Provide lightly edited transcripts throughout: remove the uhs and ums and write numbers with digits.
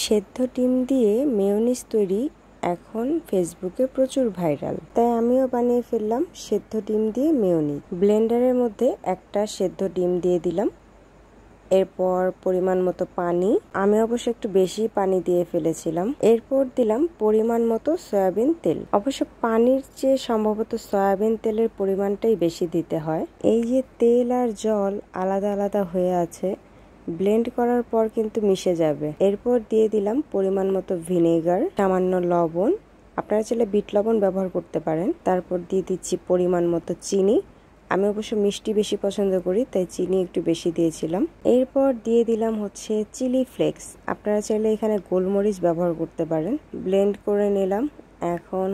সেদ্ধ ডিম দিয়ে মেয়োনিজ তৈরি এখন ফেসবুকে প্রচুর ভাইরাল, তাই আমিও বানিয়ে ফেললাম সেদ্ধ ডিম দিয়ে মেয়োনিজ। ব্লেন্ডারের মধ্যে একটা সেদ্ধ ডিম দিয়ে দিলাম, এরপর পরিমাণ মতো পানি, আমি অবশ্য একটু বেশি পানি দিয়ে ফেলেছিলাম। এরপর দিলাম পরিমাণ মতো সয়াবিন তেল। অবশ্য পানির চেয়ে সম্ভবত সয়াবিন তেলের পরিমাণটাই বেশি দিতে হয়। এই যে তেল আর জল আলাদা আলাদা হয়ে আছে, ব্লেন্ড করার পর কিন্তু মিশে যাবে। এরপর দিয়ে দিলাম পরিমাণ মতো ভিনেগার, সামান্য লবণ, আপনারা চাইলে বিট লবণ ব্যবহার করতে পারেন। তারপর দিয়ে দিচ্ছি পরিমাণ মতো চিনি। আমি অবশ্য মিষ্টি বেশি পছন্দ করি, তাই চিনি একটু বেশি দিয়েছিলাম। এরপর দিয়ে দিলাম চিলি ফ্লেক্স, আপনারা চাইলে এখানে গোলমরিচ ব্যবহার করতে পারেন। ব্লেন্ড করে নিলাম। এখন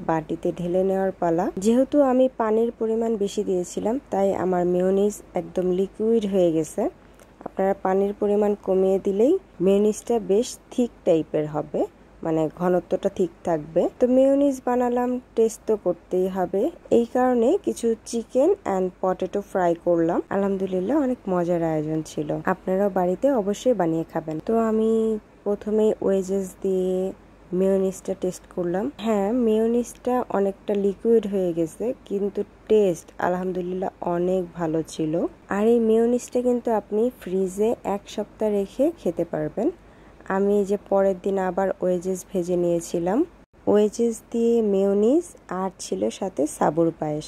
বাটিতে ঢেলে নেওয়ার পালা। যেহেতু আমি পানির পরিমাণ বেশি দিয়েছিলাম, তাই আমার মেয়োনিজ একদম লিকুইড হয়ে গেছে। আপনারা পানির পরিমাণ কমিয়ে দিলেই মেয়োনিজটা বেশ থিক টাইপের হবে, মানে ঘনত্বটা ঠিক থাকবে। তো মেয়োনিজ বানালাম, টেস্ট তো করতেই হবে। এই কারণে কিছু চিকেন অ্যান্ড পটেটো ফ্রাই করলাম। আলহামদুলিল্লাহ অনেক মজার আয়োজন ছিল। আপনারাও বাড়িতে অবশ্যই বানিয়ে খাবেন। তো আমি প্রথমে ওয়েজেস দিয়ে মেয়োনিজটা টেস্ট করলাম। হ্যাঁ, মেয়োনিজটা অনেকটা লিকুইড হয়ে গেছে, কিন্তু টেস্ট আলহামদুলিল্লাহ অনেক ভালো ছিল। আর এই মেয়োনিজটা কিন্তু আপনি ফ্রিজে 1 সপ্তাহ রেখে খেতে পারবেন। আমি যে পরের দিন আবার ওয়েজেস ভেজে নিয়েছিলাম, ওয়েজেস দিয়ে মেয়োনিজ আর ছিল সাথে সাবুর পায়েস।